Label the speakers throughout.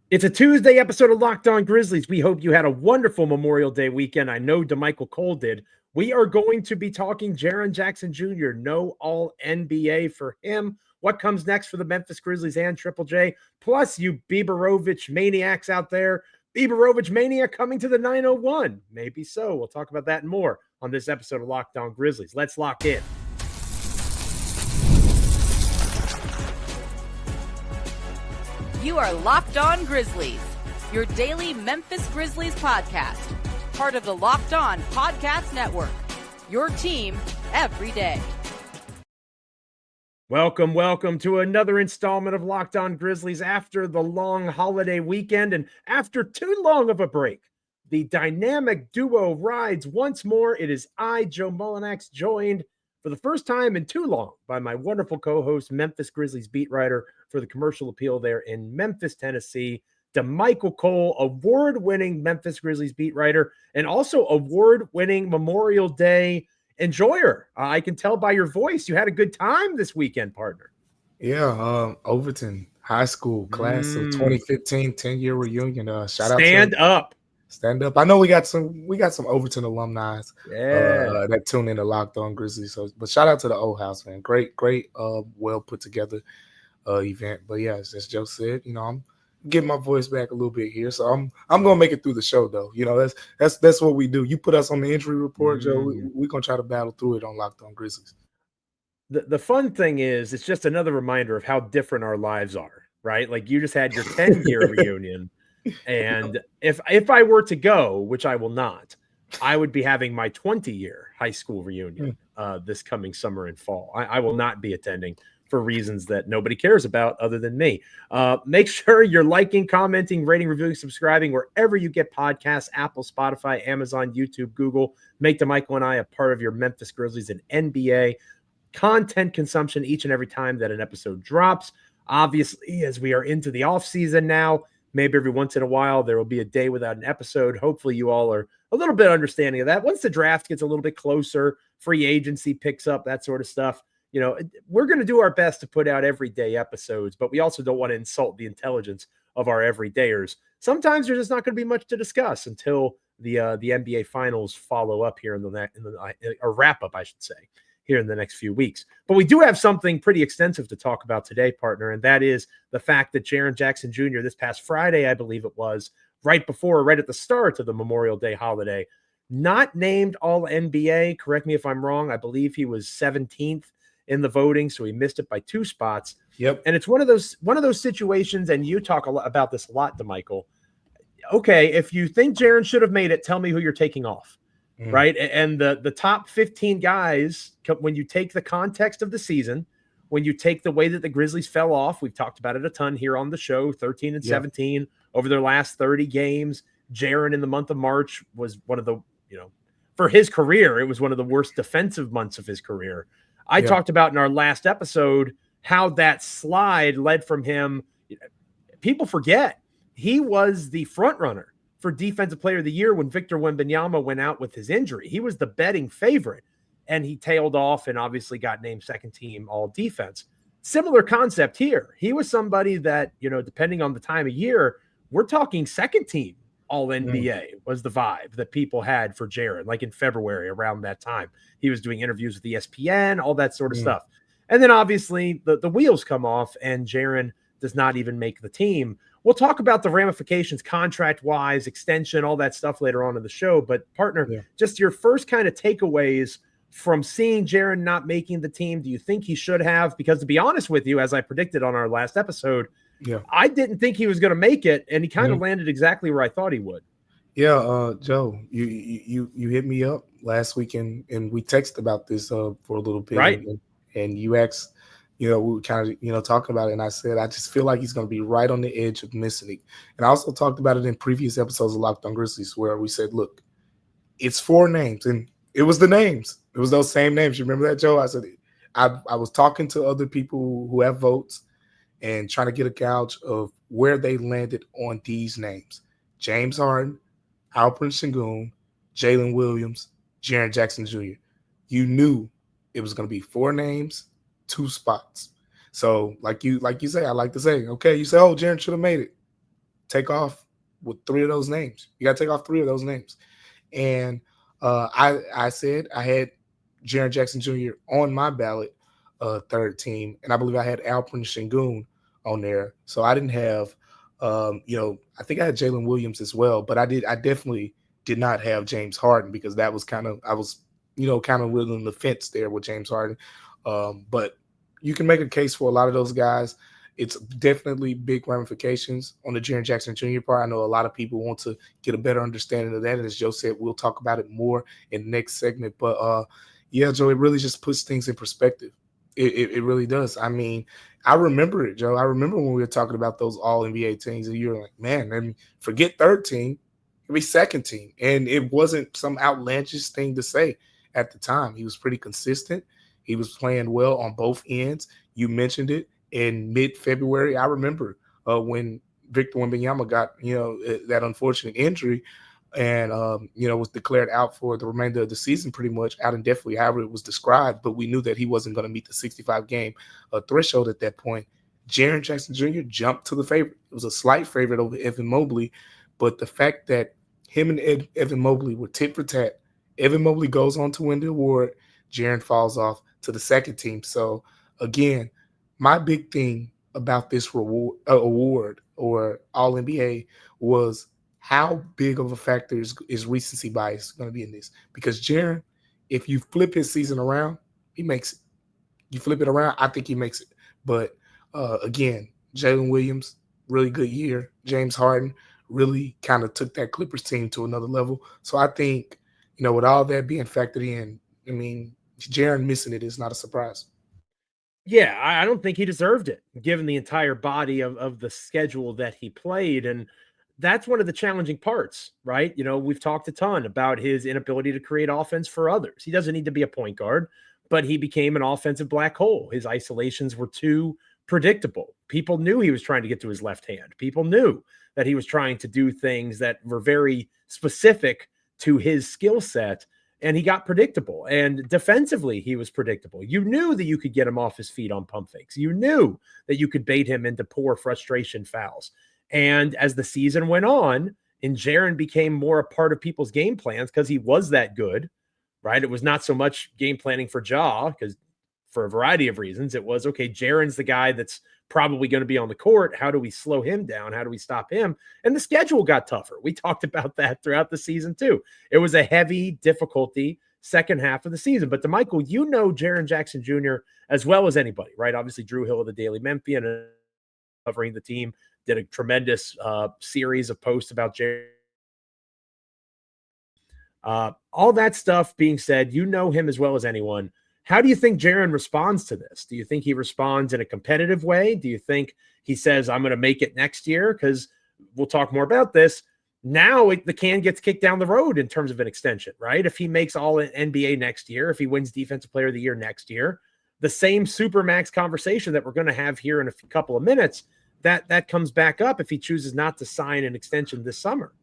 Speaker 1: It's a Tuesday episode of Locked On Grizzlies. We hope you had a wonderful Memorial Day weekend. I know Damichael Cole did. We are going to be talking Jaren Jackson Jr. No All-NBA for him. What comes next for the Memphis Grizzlies and Triple J? Plus, you Biberovic maniacs out there. Biberovic mania coming to the 901. Maybe so. We'll talk about that and more on this episode of Locked On Grizzlies. Let's lock in.
Speaker 2: You are Locked On Grizzlies, your daily Memphis Grizzlies podcast, part of the Locked On Podcast Network, your team every day.
Speaker 1: Welcome to another installment of Locked On Grizzlies after the long holiday weekend and after too long of a break. The dynamic duo rides once more. It is I, Joe Mullinax, joined for the first time in too long by my wonderful co-host, Memphis Grizzlies beat writer for the Commercial Appeal there in Memphis, Tennessee, Damichael Cole, award-winning Memphis Grizzlies beat writer and also award-winning Memorial Day enjoyer. I can tell by your voice you had a good time this weekend, partner.
Speaker 3: Yeah, Overton High School class of 2015 10-year reunion. Shout out
Speaker 1: to
Speaker 3: Stand up. I know we got some Overton alumni that tune in to Locked On Grizzlies. So, but shout out to the old house, man. Great, well put together event. But yeah, as Joe said, I'm getting my voice back a little bit here. So I'm gonna make it through the show though. That's what we do. You put us on the injury report, Joe. We're gonna try to battle through it on Locked On Grizzlies.
Speaker 1: The fun thing is it's just another reminder of how different our lives are, right? Like you just had your 10-year reunion. And if I were to go, which I will not, I would be having my 20-year high school reunion this coming summer and fall. I will not be attending for reasons that nobody cares about other than me. Make sure you're liking, commenting, rating, reviewing, subscribing wherever you get podcasts, Apple, Spotify, Amazon, YouTube, Google. Make Damichael and I a part of your Memphis Grizzlies and NBA content consumption each and every time that an episode drops. Obviously, as we are into the off season now, maybe every once in a while, there will be a day without an episode. Hopefully you all are a little bit understanding of that. Once the draft gets a little bit closer, free agency picks up, that sort of stuff. We're going to do our best to put out everyday episodes, but we also don't want to insult the intelligence of our everydayers. Sometimes there's just not going to be much to discuss until the NBA finals follow up here or wrap up, I should say, here in the next few weeks. But we do have something pretty extensive to talk about today, partner, and that is the fact that Jaren Jackson Jr. this past Friday, I believe it was, right at the start of the Memorial Day holiday, not named All-NBA. Correct me if I'm wrong. I believe he was 17th in the voting, so he missed it by 2 spots.
Speaker 3: Yep.
Speaker 1: And it's one of those situations, and you talk about this a lot, Damichael. Okay, if you think Jaren should have made it, tell me who you're taking off. Right. And the top 15 guys, when you take the context of the season, when you take the way that the Grizzlies fell off, we've talked about it a ton here on the show, 13 and 17 over their last 30 games. Jaren in the month of March was one of the, for his career, it was one of the worst defensive months of his career. I talked about in our last episode how that slide led from him. People forget he was the front runner for Defensive Player of the Year when Victor Wembanyama went out with his injury. He was the betting favorite, and he tailed off and obviously got named second team all defense. Similar concept here. He was somebody that, depending on the time of year, we're talking second team all NBA was the vibe that people had for Jaren, like in February around that time. He was doing interviews with ESPN, all that sort of stuff. And then obviously the wheels come off and Jaren does not even make the team. We'll talk about the ramifications contract-wise, extension, all that stuff later on in the show. But, partner, just your first kind of takeaways from seeing Jaren not making the team. Do you think he should have? Because to be honest with you, as I predicted on our last episode, I didn't think he was going to make it, and he kind of landed exactly where I thought he would.
Speaker 3: Yeah, Joe, you hit me up last weekend, and we texted about this for a little bit.
Speaker 1: Right.
Speaker 3: And you asked, we were kind of, talking about it, and I said, I just feel like he's going to be right on the edge of missing it. And I also talked about it in previous episodes of Locked On Grizzlies where we said, look, it's 4 names, and it was the names. It was those same names. You remember that, Joe? I said, I was talking to other people who have votes and trying to get a gauge of where they landed on these names. James Harden, Alperen Sengun, Jalen Williams, Jaren Jackson Jr. You knew it was going to be 4 names, 2 spots. So like you say, I like to say, okay, you say, oh, Jaren should have made it. take off with 3 of those names. You got to take off 3 of those names. And I said I had Jaren Jackson Jr. on my ballot, third team, and I believe I had Alperen Sengun on there. So I didn't have, I think I had Jalen Williams as well, but I definitely did not have James Harden because that was kind of really on the fence there with James Harden. But you can make a case for a lot of those guys. It's definitely big ramifications on the Jaren Jackson Jr. part. I know a lot of people want to get a better understanding of that. And as Joe said, we'll talk about it more in the next segment. But yeah, Joe, it really just puts things in perspective. It really does. I mean, I remember it, Joe. I remember when we were talking about those all-NBA teams, and you were like, man, I mean, forget third team, it'd be second team. And it wasn't some outlandish thing to say at the time. He was pretty consistent. He was playing well on both ends. You mentioned it. In mid-February, I remember when Victor Wembanyama got, that unfortunate injury and, was declared out for the remainder of the season, pretty much out indefinitely, however it was described. But we knew that he wasn't going to meet the 65-game threshold at that point. Jaren Jackson Jr. jumped to the favorite. It was a slight favorite over Evan Mobley. But the fact that him and Evan Mobley were tit for tat, Evan Mobley goes on to win the award. Jaren falls off to the second team. So, again, my big thing about this award or All-NBA was how big of a factor is recency bias going to be in this. Because Jaren, if you flip his season around, he makes it. You flip it around, I think he makes it. But, again, Jalen Williams, really good year. James Harden really kind of took that Clippers team to another level. So I think, with all that being factored in, I mean, Jaren missing it is not a surprise.
Speaker 1: Yeah, I don't think he deserved it, given the entire body of the schedule that he played. And that's one of the challenging parts, right? We've talked a ton about his inability to create offense for others. He doesn't need to be a point guard, but he became an offensive black hole. His isolations were too predictable. People knew he was trying to get to his left hand. People knew that he was trying to do things that were very specific to his skill set. And he got predictable. And defensively, he was predictable. You knew that you could get him off his feet on pump fakes. You knew that you could bait him into poor frustration fouls. And as the season went on, and Jaren became more a part of people's game plans because he was that good, right? It was not so much game planning for Ja, because for a variety of reasons, it was, okay, Jaren's the guy that's probably going to be on the court. How do we slow him down? How do we stop him? And the schedule got tougher. We talked about that throughout the season too. It was a heavy difficulty second half of the season. But Damichael, Jaren Jackson Jr. as well as anybody, right? Obviously, Drew Hill of the Daily Memphian and covering the team did a tremendous series of posts about Jaren. All that stuff being said, him as well as anyone. How do you think Jaren responds to this? Do you think he responds in a competitive way? Do you think he says, I'm going to make it next year? Because we'll talk more about this. Now the can gets kicked down the road in terms of an extension, right? If he makes All-NBA next year, if he wins Defensive Player of the Year next year, the same supermax conversation that we're going to have here in a couple of minutes, that comes back up if he chooses not to sign an extension this summer.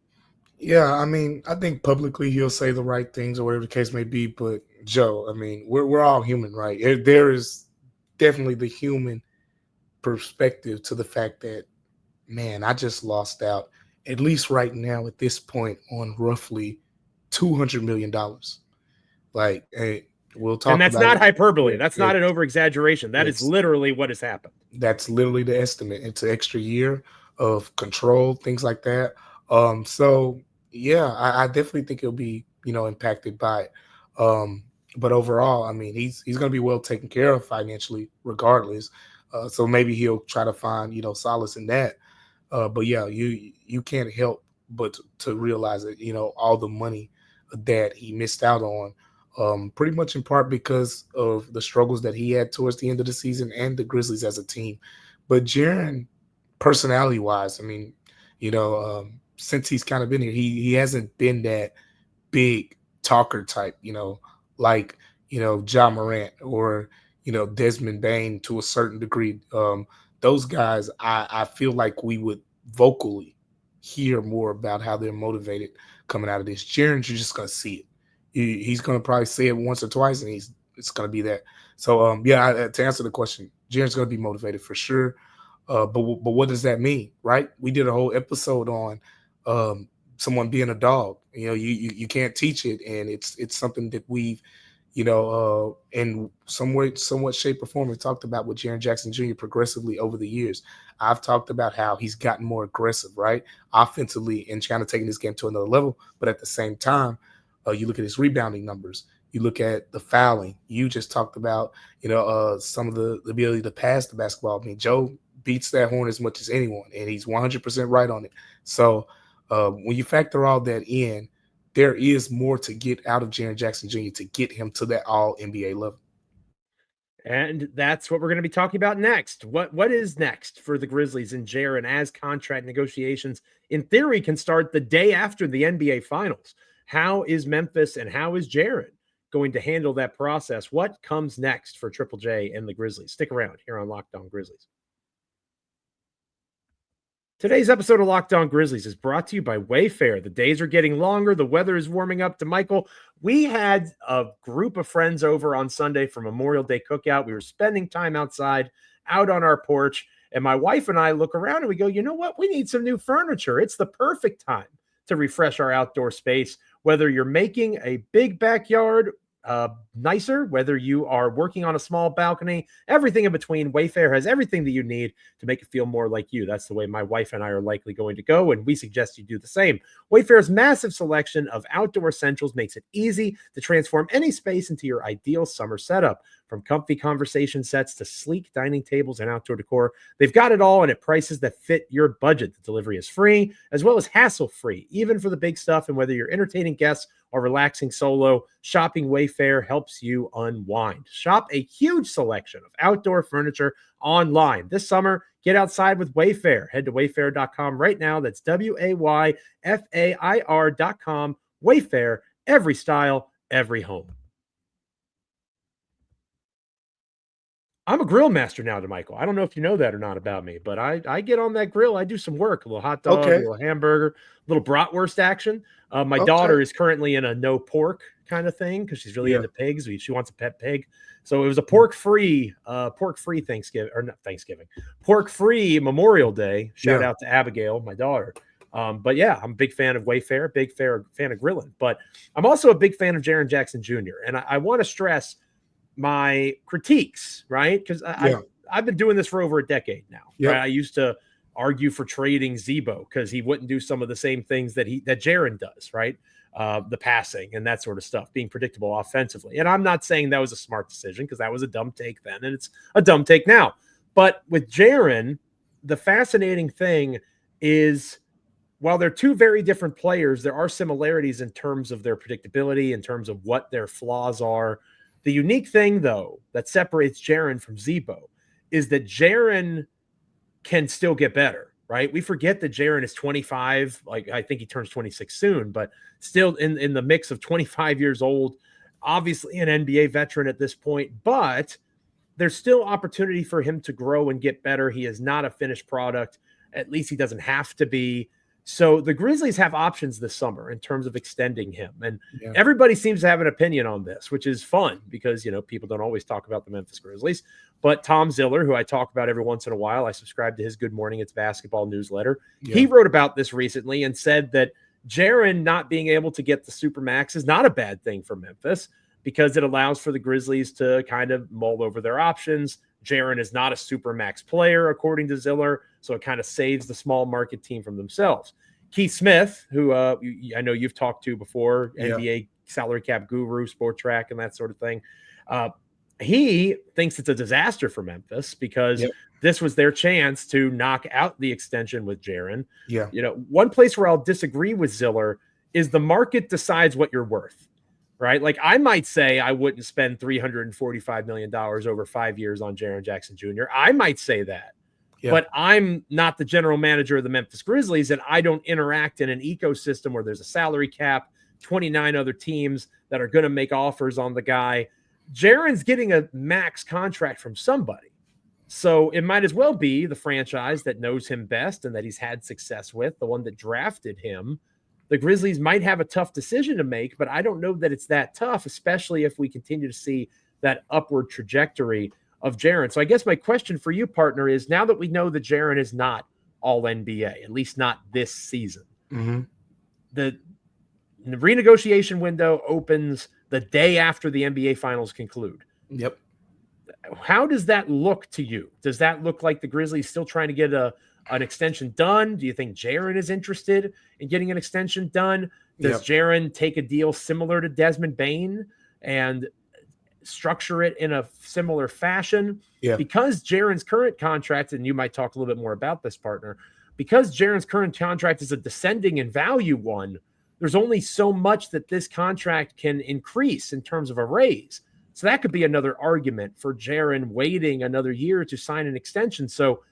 Speaker 3: Yeah, I mean, I think publicly he'll say the right things or whatever the case may be. But Joe, I mean, we're all human, right? There is definitely the human perspective to the fact that, man, I just lost out, at least right now at this point, on roughly $200 million. Like, hey, we'll talk.
Speaker 1: And that's
Speaker 3: about
Speaker 1: not
Speaker 3: it.
Speaker 1: hyperbole. That's not an over-exaggeration. That is literally what has happened.
Speaker 3: That's literally the estimate. It's an extra year of control, things like that. So yeah, I definitely think he'll be, impacted by it. But overall, I mean, he's going to be well taken care of financially regardless. So maybe he'll try to find, solace in that. But yeah, you can't help but to realize that, all the money that he missed out on, pretty much in part because of the struggles that he had towards the end of the season and the Grizzlies as a team. But Jaren, personality wise, I mean, since he's kind of been here, he hasn't been that big talker type, like, Ja Morant or, Desmond Bane to a certain degree. Those guys, I feel like we would vocally hear more about how they're motivated coming out of this. Jaren, you're just going to see it. He's going to probably say it once or twice, and it's going to be that. So, to answer the question, Jaren's going to be motivated for sure. But what does that mean, right? We did a whole episode on someone being a dog. You can't teach it, and it's something that we've, in somewhat shape or form, we talked about with Jaren Jackson Jr. progressively over the years. I've talked about how he's gotten more aggressive, right, offensively, and kind of taking this game to another level. But at the same time, you look at his rebounding numbers. You look at the fouling. You just talked about, some of the ability to pass the basketball. I mean, Joe beats that horn as much as anyone, and he's 100% right on it. So when you factor all that in, there is more to get out of Jaren Jackson Jr. to get him to that all-NBA level.
Speaker 1: And that's what we're going to be talking about next. What is next for the Grizzlies and Jaren as contract negotiations, in theory, can start the day after the NBA Finals? How is Memphis and how is Jaren going to handle that process? What comes next for Triple J and the Grizzlies? Stick around here on Locked On Grizzlies. Today's episode of Locked On Grizzlies is brought to you by WayFair. The days are getting longer. The weather is warming up. Damichael, we had a group of friends over on Sunday for Memorial Day cookout. We were spending time outside, out on our porch, and my wife and I look around and we go, you know what? We need some new furniture. It's the perfect time to refresh our outdoor space, whether you're making a big backyard nicer, whether you are working on a small balcony, everything in between. WayFair has everything that you need to make it feel more like you. That's the way my wife and I are likely going to go, and we suggest you do the same. WayFair's massive selection of outdoor essentials makes it easy to transform any space into your ideal summer setup. From comfy conversation sets to sleek dining tables and outdoor decor, they've got it all, and at prices that fit your budget. The delivery is free, as well as hassle-free, even for the big stuff. And whether you're entertaining guests or relaxing solo, shopping WayFair helps you unwind. Shop a huge selection of outdoor furniture online. This summer, get outside with WayFair. Head to wayfair.com right now. That's WAYFAIR.com. WayFair, every style, every home. I'm a grill master now, Damichael. I don't know if you know that or not about me, but I get on that grill. I do some work, a little hot dog, a little hamburger, a little bratwurst action. My daughter is currently in a no pork kind of thing because she's really into pigs. She wants a pet pig. So it was a pork-free Thanksgiving, or not Thanksgiving, pork-free Memorial Day. Shout out to Abigail, my daughter. But yeah, I'm a big fan of WayFair, big fan of grilling. But I'm also a big fan of Jaren Jackson Jr. And I want to stress my critiques, right? Because I've been doing this for over a decade now. Right? I used to argue for trading Zebo because he wouldn't do some of the same things that Jaren does, right? The passing and that sort of stuff, being predictable offensively. And I'm not saying that was a smart decision because that was a dumb take then, and it's a dumb take now. But with Jaren, the fascinating thing is, while they're two very different players, there are similarities in terms of their predictability, in terms of what their flaws are. The unique thing, though, that separates Jaren from Zebo is that Jaren can still get better, right? We forget that Jaren is 25. Like, I think he turns 26 soon, but still in the mix of 25 years old, obviously an NBA veteran at this point, but there's still opportunity for him to grow and get better. He is not a finished product. At least he doesn't have to be. So the Grizzlies have options this summer in terms of extending him. And everybody seems to have an opinion on this, which is fun because, people don't always talk about the Memphis Grizzlies. But Tom Ziller, who I talk about every once in a while, I subscribe to his Good Morning It's Basketball newsletter. He wrote about this recently and said that Jaren not being able to get the supermax is not a bad thing for Memphis because it allows for the Grizzlies to kind of mull over their options. Jaren is not a supermax player, according to Ziller, so it kind of saves the small market team from themselves. Keith Smith, who I know you've talked to before, NBA salary cap guru, Sport Track, and that sort of thing, he thinks it's a disaster for Memphis because this was their chance to knock out the extension with Jaren. One place where I'll disagree with Ziller is the market decides what you're worth. Right? Like, I might say I wouldn't spend $345 million over 5 years on Jaren Jackson Jr. I might say that, but I'm not the general manager of the Memphis Grizzlies, and I don't interact in an ecosystem where there's a salary cap, 29 other teams that are going to make offers on the guy. Jaren's getting a max contract from somebody. So it might as well be the franchise that knows him best and that he's had success with, the one that drafted him. The Grizzlies might have a tough decision to make, but I don't know that it's that tough, especially if we continue to see that upward trajectory of Jaren. So I guess my question for you, partner, is now that we know that Jaren is not All-NBA, at least not this season, the renegotiation window opens the day after the NBA Finals conclude.
Speaker 3: Yep.
Speaker 1: How does that look to you? Does that look like the Grizzlies still trying to get an extension done? Do you think Jaren is interested in getting an extension done? Does Jaren take a deal similar to Desmond Bane and structure it in a similar fashion?
Speaker 3: Yeah.
Speaker 1: Because Jaren's current contract, and you might talk a little bit more about this, partner, because Jaren's current contract is a descending in value one, there's only so much that this contract can increase in terms of a raise. So that could be another argument for Jaren waiting another year to sign an extension. So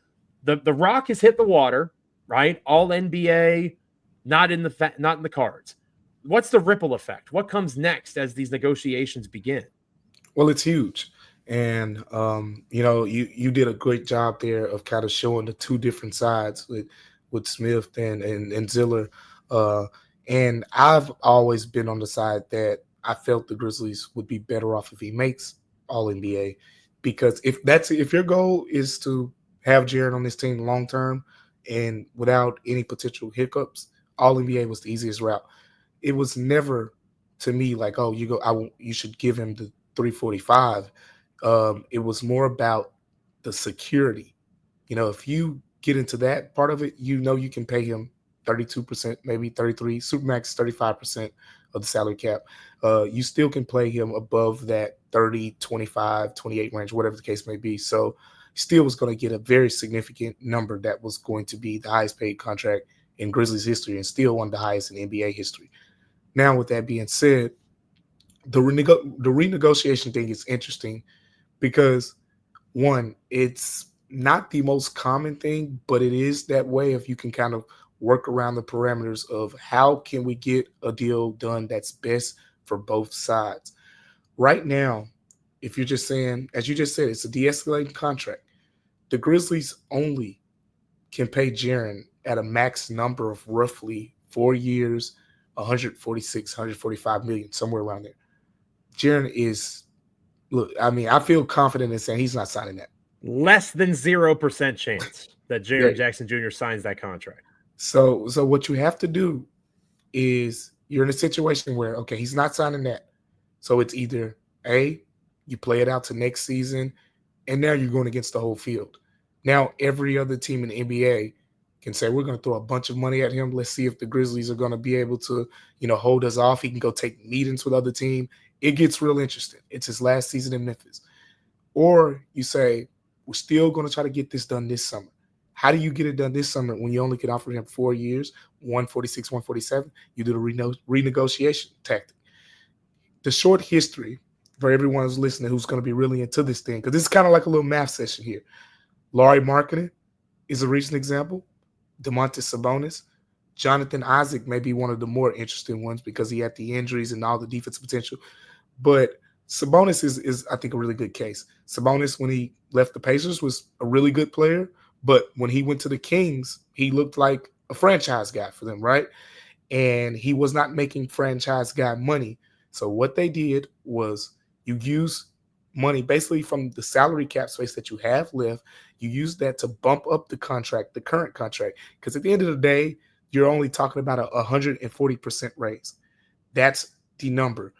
Speaker 1: the rock has hit the water, right? All NBA, not in the cards. What's the ripple effect? What comes next as these negotiations begin?
Speaker 3: Well, it's huge. And, you did a great job there of kind of showing the two different sides with Smith and Ziller. And I've always been on the side that I felt the Grizzlies would be better off if he makes All-NBA, because if your goal is to have Jaren on this team long term and without any potential hiccups, All-NBA was the easiest route. It was never to me like, oh, you should give him the 345. It was more about the security. If you get into that part of it, you can pay him 32%, maybe 33, supermax 35% of the salary cap. You still can play him above that 30, 25, 28 range, whatever the case may be. So still was going to get a very significant number that was going to be the highest paid contract in Grizzlies history and still one of the highest in NBA history. Now, with that being said, the renegotiation thing is interesting because, one, it's not the most common thing, but it is that way if you can kind of work around the parameters of how can we get a deal done that's best for both sides. Right now, if you're just saying, as you just said, it's a de-escalating contract. The Grizzlies only can pay Jaren at a max number of roughly 4 years, 146, 145 million, somewhere around there. Jaren is, I feel confident in saying he's not signing that.
Speaker 1: Less than 0% chance that Jaren Jackson Jr. signs that contract.
Speaker 3: So what you have to do is you're in a situation where, okay, he's not signing that. So it's either A, you play it out to next season, and now you're going against the whole field. Now every other team in the NBA can say, we're going to throw a bunch of money at him. Let's see if the Grizzlies are going to be able to, hold us off. He can go take meetings with other team. It gets real interesting. It's his last season in Memphis. Or you say, we're still going to try to get this done this summer. How do you get it done this summer when you only can offer him 4 years, 146, 147? You do the renegotiation tactic. The short history for everyone who's listening who's going to be really into this thing, because this is kind of like a little math session here. Lauri Markkanen is a recent example. Domantas Sabonis. Jonathan Isaac may be one of the more interesting ones because he had the injuries and all the defensive potential. But Sabonis is I think, a really good case. Sabonis, when he left the Pacers, was a really good player. But when he went to the Kings, he looked like a franchise guy for them, right? And he was not making franchise guy money. So what they did was you use money basically from the salary cap space that you have left. You use that to bump up the contract, the current contract. Because at the end of the day, you're only talking about a 140% raise. That's the number.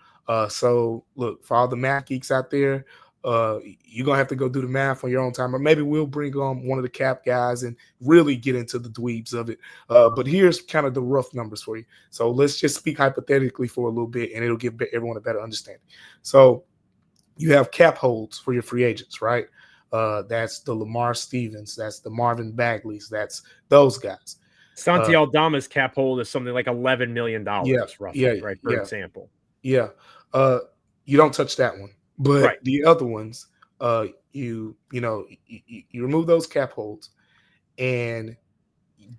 Speaker 3: So look, for all the math geeks out there, you're going to have to go do the math on your own time, or maybe we'll bring on one of the cap guys and really get into the dweebs of it. But here's kind of the rough numbers for you. So let's just speak hypothetically for a little bit, and it'll give everyone a better understanding. So you have cap holds for your free agents, right? That's the Lamar Stevens. That's the Marvin Bagleys. That's those guys.
Speaker 1: Santi Aldama's cap hold is something like $11 million, roughly, right? For example.
Speaker 3: Yeah. You don't touch that one. But the other ones, you remove those cap holds, and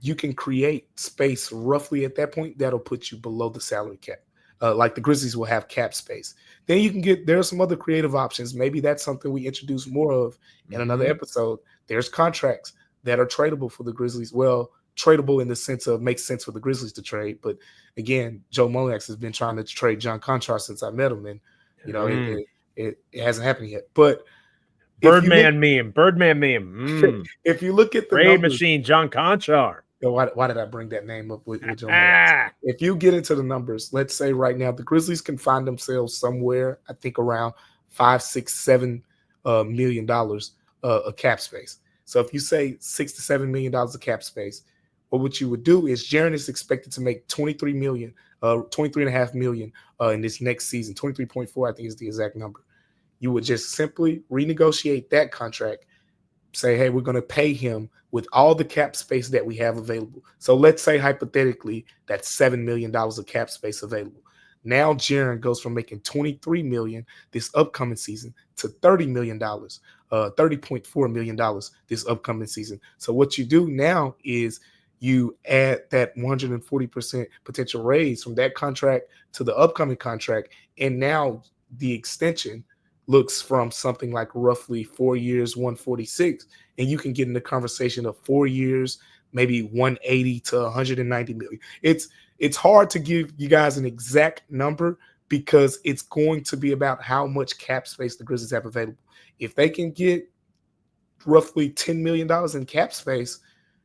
Speaker 3: you can create space roughly at that point that'll put you below the salary cap. Like the Grizzlies will have cap space. Then you can there are some other creative options. Maybe that's something we introduce more of in another episode. There's contracts that are tradable for the Grizzlies. Well, tradable in the sense of makes sense for the Grizzlies to trade. But again, Joe Mullinax has been trying to trade John Konchar since I met him, and it hasn't happened yet. But
Speaker 1: Birdman meme.
Speaker 3: If you look at the
Speaker 1: Raid
Speaker 3: numbers,
Speaker 1: Machine, John Conchar.
Speaker 3: why did I bring that name up with Joe Mullinax? If you get into the numbers, let's say right now the Grizzlies can find themselves somewhere, I think around $5, $6, $7 million of cap space. So if you say $6 to $7 million of cap space, what you would do is Jaren is expected to make $23.5 million in this next season. 23.4, I think is the exact number. You would just simply renegotiate that contract, say, hey, we're going to pay him with all the cap space that we have available. So let's say hypothetically that's $7 million of cap space available. Now Jaren goes from making $23 million this upcoming season to $30 million, $30.4 million this upcoming season. So what you do now is you add that 140% potential raise from that contract to the upcoming contract, and now the extension looks from something like roughly 4 years, 146, and you can get in the conversation of 4 years, maybe 180 to 190 million. It's hard to give you guys an exact number because it's going to be about how much cap space the Grizzlies have available. If they can get roughly $10 million in cap space,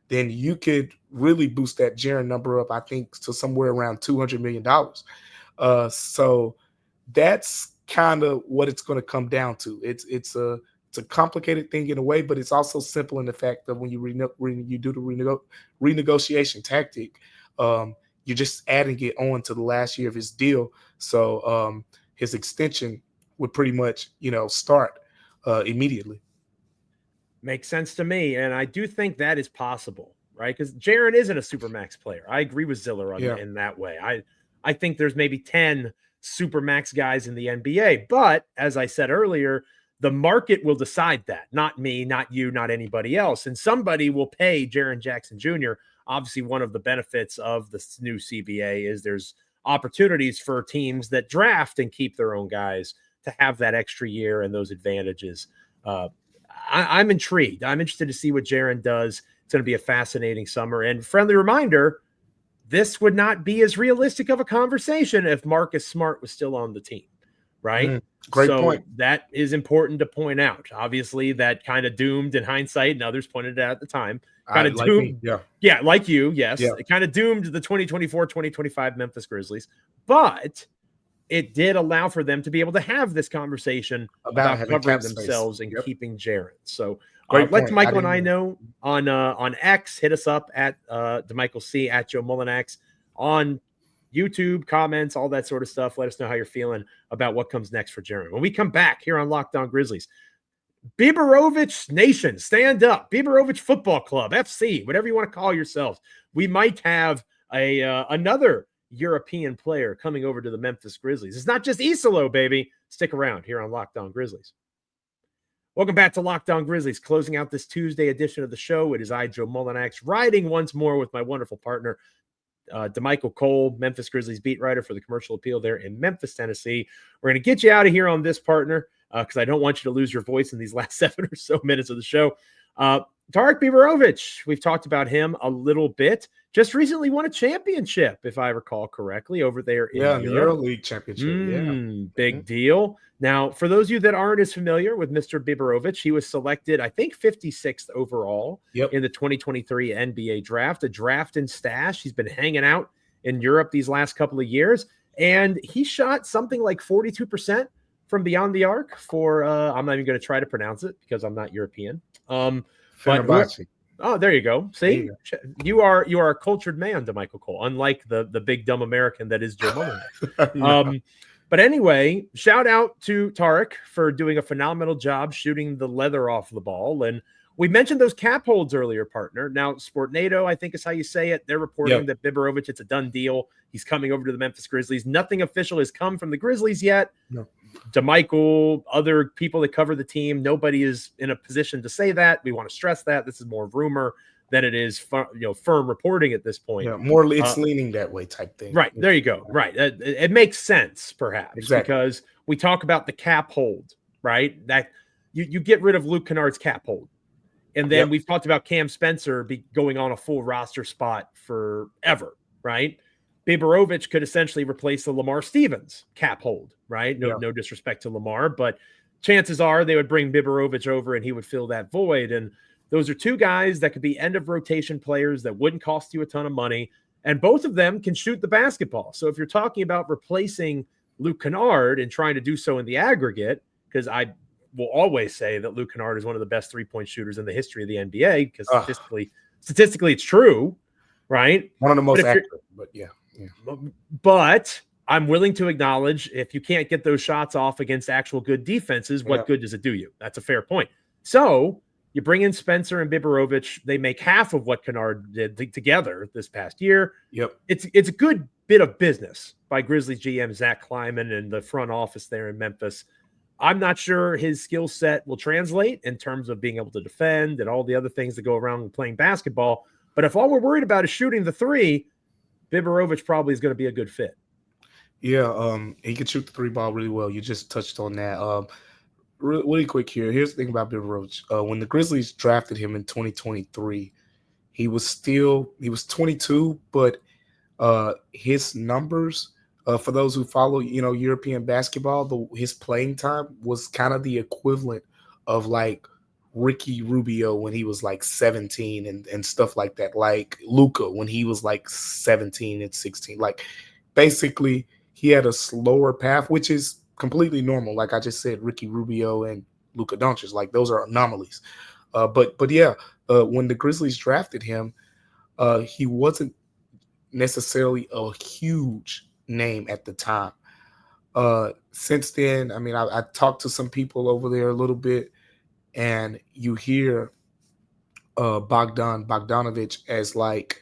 Speaker 3: then you could really boost that Jaren number up, I think, to somewhere around $200 million. So that's kind of what it's going to come down to. It's a complicated thing in a way, but it's also simple in the fact that when you do the renegotiation tactic, you're just adding it on to the last year of his deal. So his extension would pretty much, start immediately.
Speaker 1: Makes sense to me. And I do think that is possible, right? Because Jaren isn't a supermax player. I agree with Ziller in that way. I think there's maybe 10 supermax guys in the NBA. But as I said earlier, the market will decide that. Not me, not you, not anybody else. And somebody will pay Jaren Jackson Jr. Obviously, one of the benefits of the new CBA is there's opportunities for teams that draft and keep their own guys to have that extra year and those advantages. I'm intrigued. I'm interested to see what Jaren does. It's going to be a fascinating summer. And friendly reminder, this would not be as realistic of a conversation if Marcus Smart was still on the team, right?
Speaker 3: Great point.
Speaker 1: That is important to point out. Obviously, that kind of doomed in hindsight, and others pointed it out at the time. Kind of doomed. Yeah, like you, yes. Yeah. It kind of doomed the 2024-2025 Memphis Grizzlies. But it did allow for them to be able to have this conversation about covering themselves and keeping let Damichael and I know on X. Hit us up at Damichael C, at Joe Mullinax, on YouTube, comments, all that sort of stuff. Let us know how you're feeling about what comes next for Jaren. When we come back here on Locked On Grizzlies, Biberovic Nation, stand up. Biberovic Football Club, FC, whatever you want to call yourselves. We might have another European player coming over to the Memphis Grizzlies. It's not just Isolo, baby. Stick around here on Locked On Grizzlies. Welcome back to Locked On Grizzlies. Closing out this Tuesday edition of the show, it is I, Joe Mullinax, riding once more with my wonderful partner, Damichael Cole, Memphis Grizzlies beat writer for the Commercial Appeal there in Memphis, Tennessee. We're going to get you out of here on this, partner, because I don't want you to lose your voice in these last 7 or so minutes of the show. Tarik Biberovic, we've talked about him a little bit. Just recently won a championship, if I recall correctly, over there in
Speaker 3: the EuroLeague championship.
Speaker 1: Big deal. Now, for those of you that aren't as familiar with Mr. Biberovic, he was selected, I think, 56th overall in the 2023 NBA draft, a draft and stash. He's been hanging out in Europe these last couple of years, and he shot something like 42% from beyond the arc for, I'm not even going to try to pronounce it because I'm not European. Oh, there you go. See, you are a cultured man, Damichael Cole, unlike the big dumb American that is Joe Mullinax. But anyway, shout out to Tarik for doing a phenomenal job shooting the leather off the ball. And we mentioned those cap holds earlier, partner. Now, Sportnado, I think is how you say it. They're reporting that Biberovic, it's a done deal. He's coming over to the Memphis Grizzlies. Nothing official has come from the Grizzlies yet. No. Damichael, other people that cover the team, nobody is in a position to say that. We want to stress that. This is more rumor than it is firm reporting at this point.
Speaker 3: Yeah, more it's leaning that way type thing.
Speaker 1: Right, there you go. Right. It makes sense, perhaps, because we talk about the cap hold, right? That you get rid of Luke Kennard's cap hold. And then we've talked about Cam Spencer going on a full roster spot forever, right? Biberovic could essentially replace the Lamar Stevens cap hold, right? No disrespect to Lamar, but chances are they would bring Biberovic over and he would fill that void. And those are two guys that could be end of rotation players that wouldn't cost you a ton of money. And both of them can shoot the basketball. So if you're talking about replacing Luke Kennard and trying to do so in the aggregate, because I will always say that Luke Kennard is one of the best three-point shooters in the history of the NBA, because statistically it's true, right?
Speaker 3: One of the most accurate, but yeah.
Speaker 1: But I'm willing to acknowledge if you can't get those shots off against actual good defenses, what good does it do you? That's a fair point. So you bring in Spencer and Biberovic. They make half of what Kennard did together this past year.
Speaker 3: Yep.
Speaker 1: It's a good bit of business by Grizzlies GM Zach Kleiman and the front office there in Memphis. I'm not sure his skill set will translate in terms of being able to defend and all the other things that go around with playing basketball. But if all we're worried about is shooting the three, Biberovic probably is going to be a good fit.
Speaker 3: Yeah, he can shoot the three ball really well. You just touched on that. Really quick here. Here's the thing about Biberovic. When the Grizzlies drafted him in 2023, he was 22, but his numbers, for those who follow, European basketball, his playing time was kind of the equivalent of like Ricky Rubio when he was like 17 and stuff like that, like Luka when he was like 17 and 16. Like basically he had a slower path, which is completely normal. Like I just said, Ricky Rubio and Luka Doncic, like those are anomalies. But yeah, when the Grizzlies drafted him, he wasn't necessarily a huge name at the time. Since then, I mean, I talked to some people over there a little bit, and you hear Bogdan Bogdanovich as like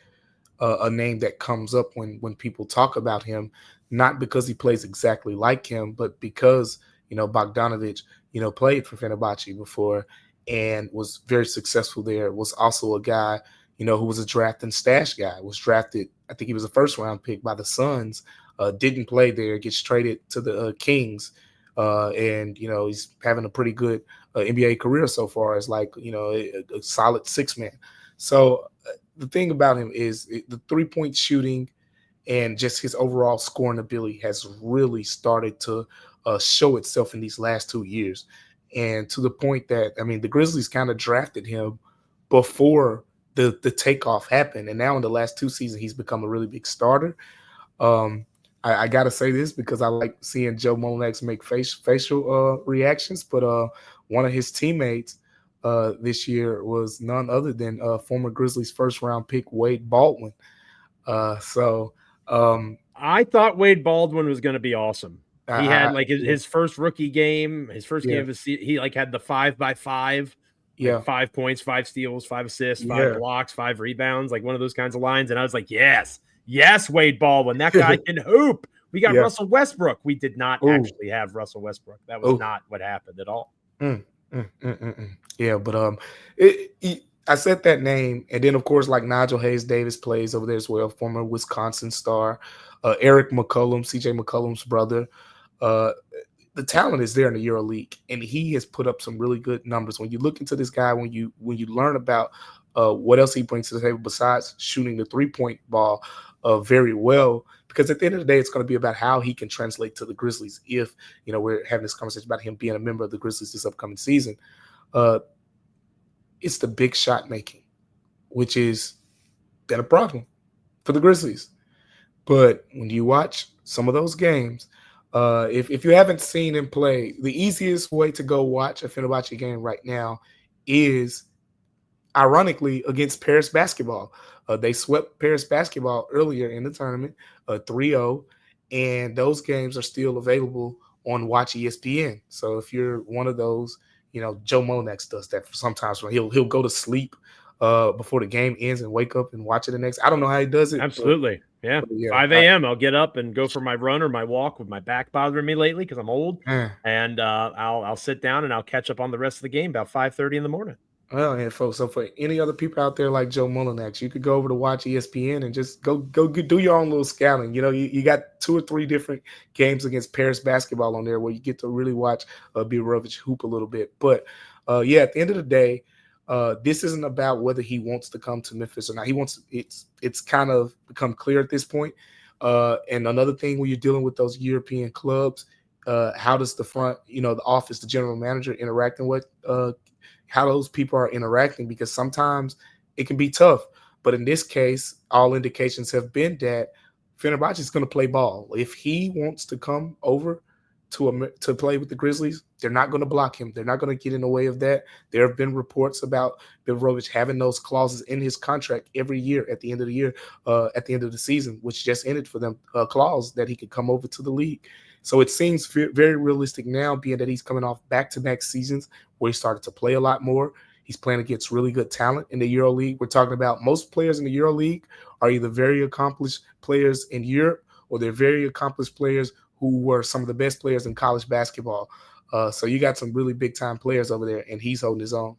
Speaker 3: a name that comes up when people talk about him, not because he plays exactly like him, but because, Bogdanovich, played for Fenerbahce before and was very successful there, was also a guy, who was a draft and stash guy, was drafted, I think he was a first round pick by the Suns, didn't play there, gets traded to the Kings, and, he's having a pretty good NBA career so far as like, a solid six man. So the thing about him is the 3-point shooting and just his overall scoring ability has really started to show itself in these last 2 years. And to the point that, I mean, the Grizzlies kind of drafted him before the takeoff happened. And now in the last 2 seasons, he's become a really big starter. I got to say this because I like seeing Joe Mullinax make facial reactions. But one of his teammates this year was none other than former Grizzlies first-round pick Wade Baldwin. I
Speaker 1: thought Wade Baldwin was going to be awesome. He had like his first rookie game, his first game of the season. He like had the 5x5, like 5 points, 5 steals, 5 assists, 5 blocks, 5 rebounds, like one of those kinds of lines. And I was like, yes, Wade Baldwin, that guy can hoop. We got Russell Westbrook. We did not actually have Russell Westbrook. That was not what happened at all.
Speaker 3: Yeah, but I said that name, and then of course, like Nigel Hayes Davis plays over there as well, former Wisconsin star. Eric McCullum, CJ McCullum's brother. The talent is there in the EuroLeague, and he has put up some really good numbers. When you look into this guy, when you learn about what else he brings to the table besides shooting the 3-point ball very well, because at the end of the day, it's going to be about how he can translate to the Grizzlies. If we're having this conversation about him being a member of the Grizzlies this upcoming season, it's the big shot making, which is been a problem for the Grizzlies. But when you watch some of those games, if you haven't seen him play, the easiest way to go watch a Fenerbahce game right now is, ironically, against Paris basketball. They swept Paris basketball earlier in the tournament, 3-0, and those games are still available on Watch ESPN. So if you're one of those, Joe Mullinax does that sometimes. He'll go to sleep before the game ends and wake up and watch it the next. I don't know how he does it.
Speaker 1: Absolutely. But 5 a.m. I'll get up and go for my run or my walk with my back bothering me lately because I'm old. And I'll sit down and I'll catch up on the rest of the game about 5:30 in the morning.
Speaker 3: Well, and folks, so for any other people out there like Joe Mullinax, you could go over to Watch ESPN and just go do your own little scouting. You got 2 or 3 different games against Paris basketball on there where you get to really watch Biberovic hoop a little bit. But at the end of the day, this isn't about whether he wants to come to Memphis or not. It's kind of become clear at this point. And another thing when you're dealing with those European clubs, how does the front, the office, the general manager interacting with, how those people are interacting, because sometimes it can be tough. But in this case, all indications have been that Fenerbahce is going to play ball. If he wants to come over to play with the Grizzlies, they're not going to block him. They're not going to get in the way of that. There have been reports about Biberovic having those clauses in his contract every year at the end of the year, at the end of the season, which just ended for them, a clause that he could come over to the league. So it seems very realistic now, being that he's coming off back-to-back seasons where he started to play a lot more. He's playing against really good talent in the EuroLeague. We're talking about most players in the EuroLeague are either very accomplished players in Europe, or they're very accomplished players who were some of the best players in college basketball. So you got some really big-time players over there, and he's holding his own.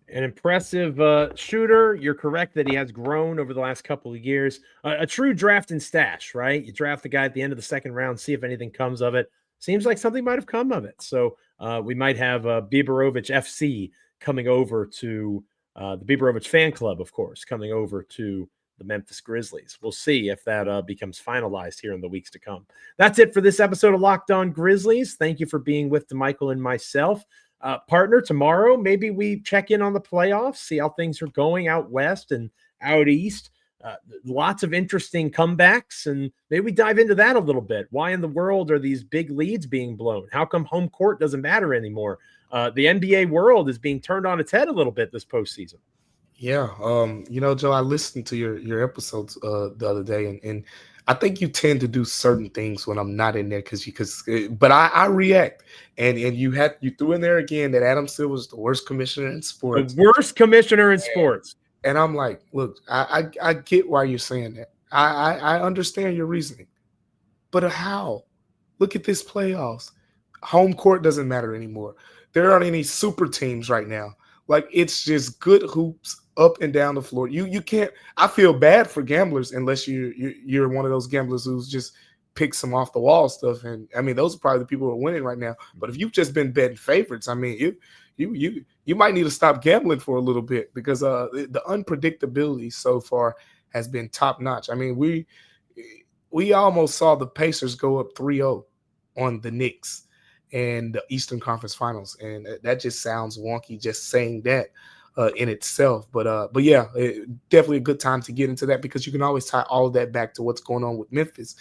Speaker 1: An impressive shooter. You're correct that he has grown over the last couple of years. A true draft and stash, right? You draft the guy at the end of the second round, see if anything comes of it. Seems like something might have come of it. So we might have Biberovic FC coming over to the Biberovic fan club, of course, coming over to the Memphis Grizzlies. We'll see if that becomes finalized here in the weeks to come. That's it for this episode of Locked On Grizzlies. Thank you for being with Damichael and myself. Partner, tomorrow, maybe we check in on the playoffs, see how things are going out west and out east. Lots of interesting comebacks, and maybe we dive into that a little bit. Why in the world are these big leads being blown? How come home court doesn't matter anymore? The NBA world is being turned on its head a little bit this postseason.
Speaker 3: Yeah. Joe, I listened to your episodes the other day, and I think you tend to do certain things when I'm not in there but I react. And you threw in there again that Adam Silver was the worst commissioner in sports.
Speaker 1: The worst commissioner in sports.
Speaker 3: And I'm like, look, I get why you're saying that. I understand your reasoning. But how? Look at this playoffs. Home court doesn't matter anymore. There aren't any super teams right now. Like, it's just good hoops up and down the floor. You can't. I feel bad for gamblers unless you're one of those gamblers who's just picks some off the wall stuff. And I mean, those are probably the people who are winning right now. But if you've just been betting favorites, I mean, you might need to stop gambling for a little bit, because the unpredictability so far has been top notch. I mean, we almost saw the Pacers go up 3-0 on the Knicks and the Eastern Conference Finals, and that just sounds wonky just saying that in itself. But yeah, definitely a good time to get into that, because you can always tie all of that back to what's going on with Memphis,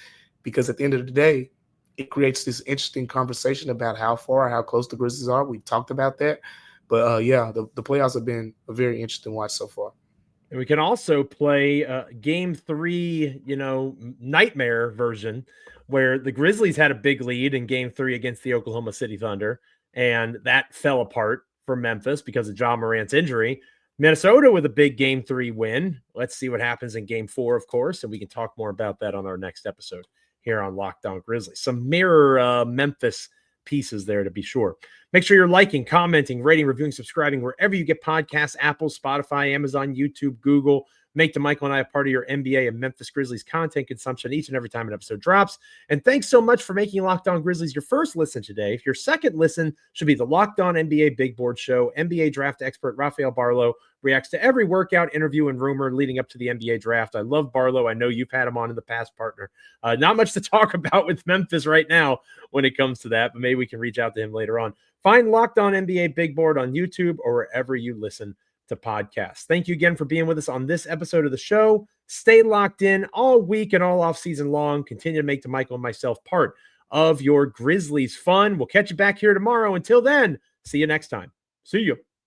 Speaker 3: because at the end of the day, it creates this interesting conversation about how close the Grizzlies are. We've talked about that. But yeah, the playoffs have been a very interesting watch so far.
Speaker 1: And we can also play game 3, nightmare version, where the Grizzlies had a big lead in game 3 against the Oklahoma City Thunder, and that fell apart for Memphis because of Ja Morant's injury. Minnesota with a big game 3 win. Let's see what happens in game 4, of course, and we can talk more about that on our next episode here on Locked On Grizzlies. Some mirror Memphis pieces there, to be sure. Make sure you're liking, commenting, rating, reviewing, subscribing wherever you get podcasts: Apple, Spotify, Amazon, YouTube, Google. Make Damichael and I a part of your NBA and Memphis Grizzlies content consumption each and every time an episode drops. And thanks so much for making Locked On Grizzlies your first listen today. Your second listen should be the Locked On NBA Big Board Show. NBA draft expert Rafael Barlow reacts to every workout, interview, and rumor leading up to the NBA draft. I love Barlow. I know you've had him on in the past, partner. Not much to talk about with Memphis right now when it comes to that, but maybe we can reach out to him later on. Find Locked On NBA Big Board on YouTube or wherever you listen to podcasts. Thank you again for being with us on this episode of the show. Stay locked in all week and all off season long. Continue to make Damichael and myself part of your Grizzlies fun. We'll catch you back here tomorrow. Until then, see you next time. See you.